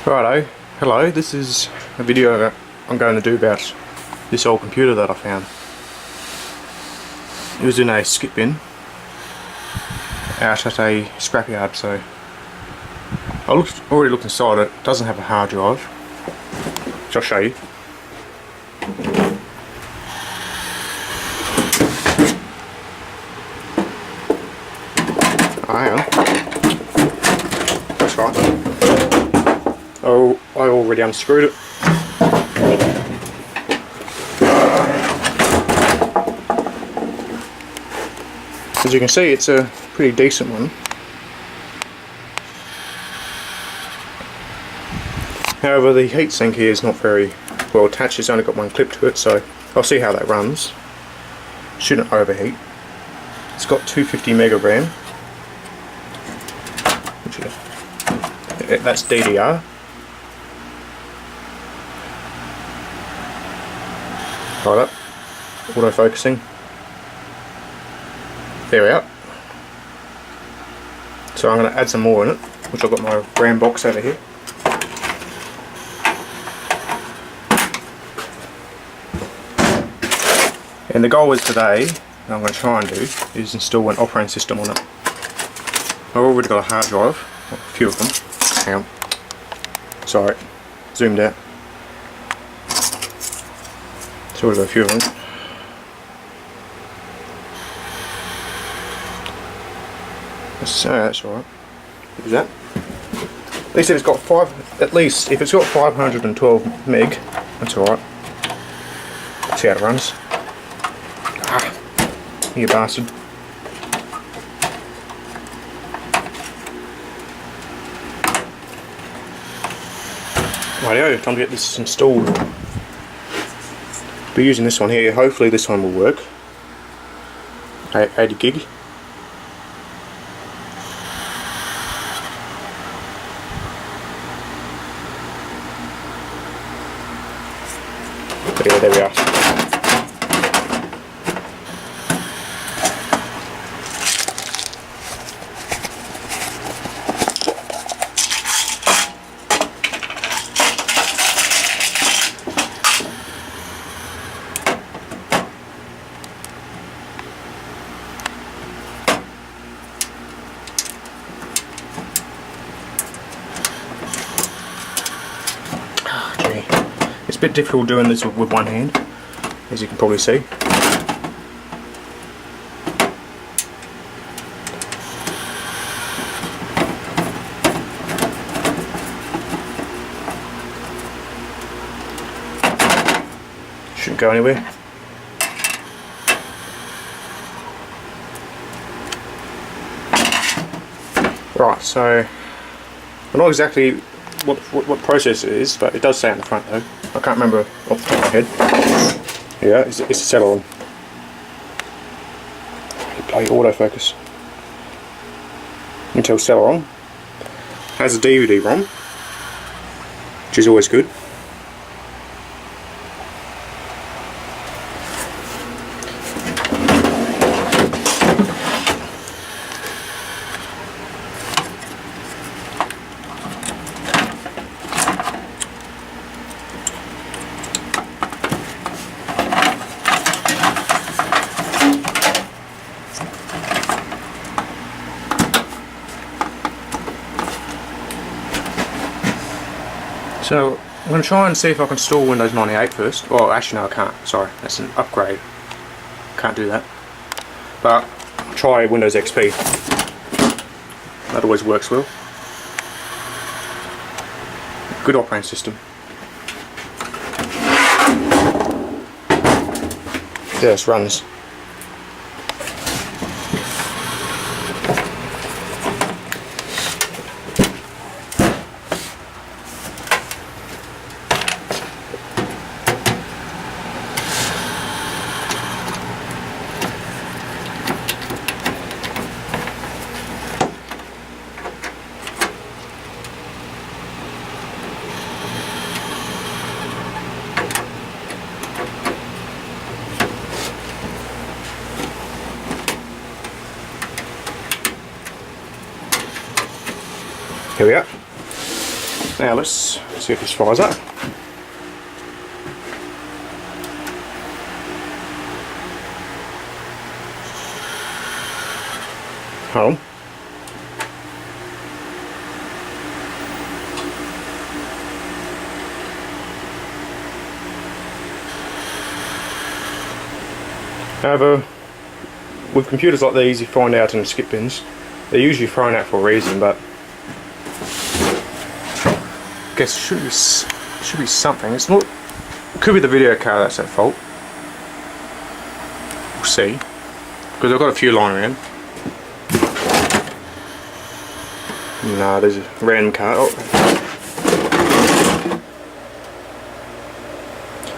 Righto, hello, this is a video that I'm going to do about this old computer that I found. It was in a skip bin out at a scrapyard, so I already looked inside it. It doesn't have a hard drive, which I'll show you. Oh, hang on. That's right. Oh, I already unscrewed it. As you can see, it's a pretty decent one. However, the heatsink here is not very well attached. It's only got one clip to it, so I'll see how that runs. Shouldn't overheat. It's got 250 meg of RAM. That's DDR. Right up. Auto focusing. There we are. So I'm going to add some more in it, which I've got my RAM box over here. And the goal is today, and I'm going to try and do, is install an operating system on it. I've already got a hard drive, a few of them. Hang on. Sorry, zoomed out. So we've got a few of them. So that's alright. Is that? At least if it's got if it's got 512 meg, that's alright. Let's see how it runs. Ah, you bastard. Rightio, time to get this installed. Be using this one here. Hopefully this one will work. 80 gig. But yeah, there we are. It's a bit difficult doing this with one hand, as you can probably see. Shouldn't go anywhere. Right, so I'm not exactly what process it is, but it does say on the front though. I can't remember off the top of my head. Yeah, it's a Celeron. Bloody autofocus. Intel Celeron. Has a DVD-ROM, which is always good. So I'm going to try and see if I can install Windows 98 first. Well, actually no, I can't. Sorry, that's an upgrade. Can't do that. But I'll try Windows XP. That always works well. Good operating system. Yeah, this runs. Now let's see if this fires up. Hold on. However, with computers like these, you find out in the skip bins, they're usually thrown out for a reason, but I guess it should be something. It's not. It could be the video card that's at fault. We'll see, because I've got a few lying around. No, there's a random card. Oh.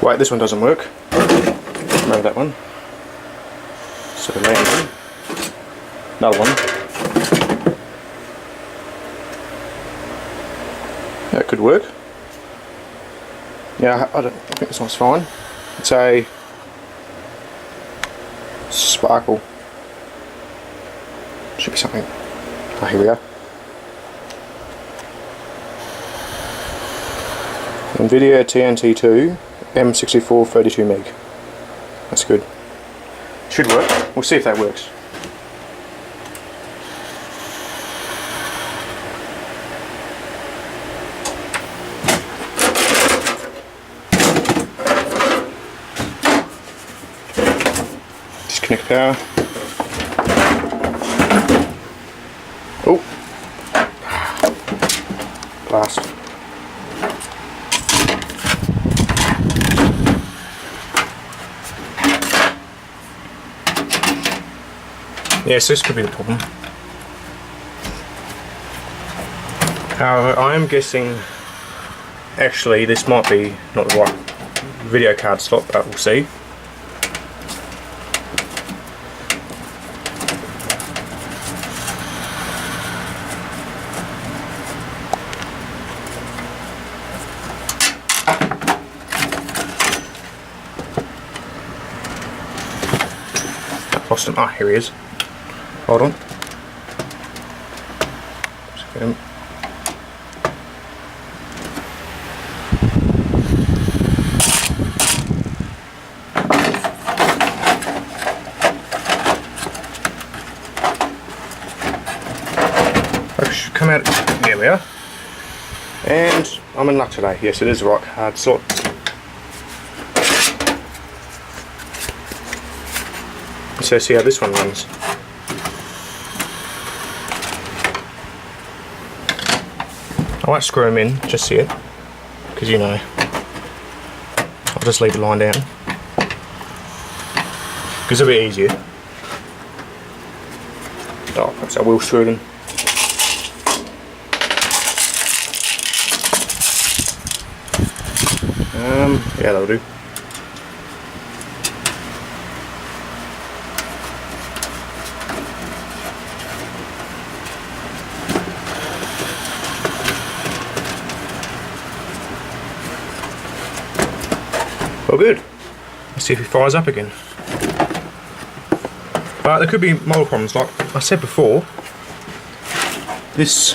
Wait, this one doesn't work. Remember that one. So the landing. Another one. That could work. Yeah, I think this one's fine. It's a sparkle. Should be something. Oh, here we are. NVIDIA TNT2 M64 32 meg. That's good. Should work. We'll see if that works. Disconnect power. Oh, blast. Yes, this could be the problem. However, I am guessing actually this might be not the right video card slot, but we'll see. Lost him. Ah, here he is. Hold on. Just get him. I should come out. There we are. And I'm in luck today. Yes, it is the right card slot. So see how this one runs. I won't screw them in just yet, because you know, I'll just leave the line down, because it'll be easier. Oh, perhaps I will screw them. Yeah, that'll do. Well, good. Let's see if it fires up again. But there could be more problems. Like I said before, this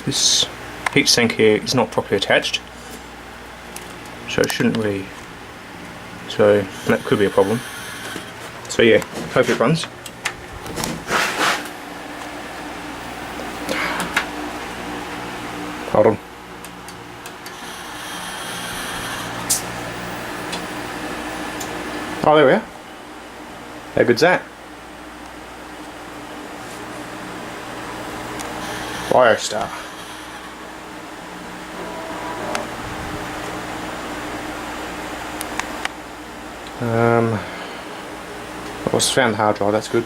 heatsink here is not properly attached, so it shouldn't really. So that could be a problem. So yeah, hope it runs. Hold on. Oh, there we are. How good's that? Biostar. I was found the hard drive, that's good.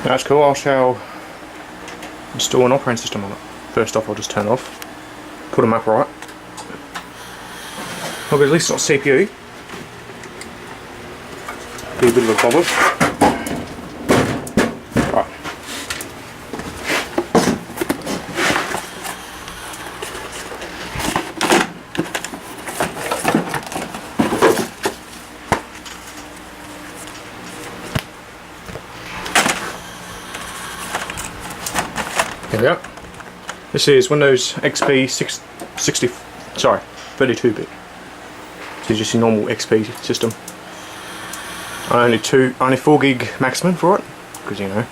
That's cool. I shall install an operating system on it. First off, I'll just turn it off, put them upright. Well, at least it's not CPU. Be a bit of a bother. Right. There we go. This is Windows XP 32-bit. This is just a normal XP system. Only 4 gig maximum for it, because you know.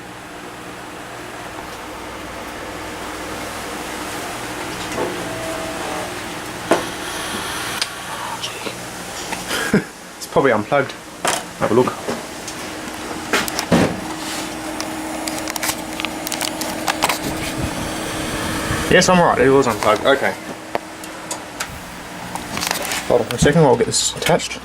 It's probably unplugged. Have a look. Yes, I'm right, it was unplugged. Okay. Hold on for a second while I'll get this attached.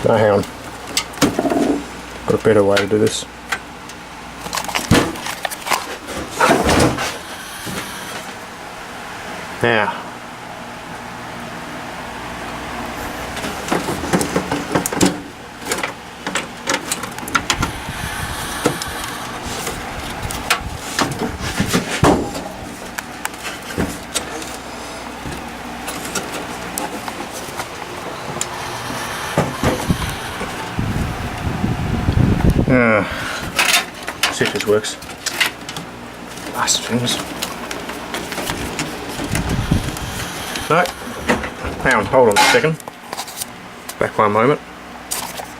No, hang on. Got a better way to do this. Now. See if this works. Last things. No. Hang on, hold on a second. Back one moment.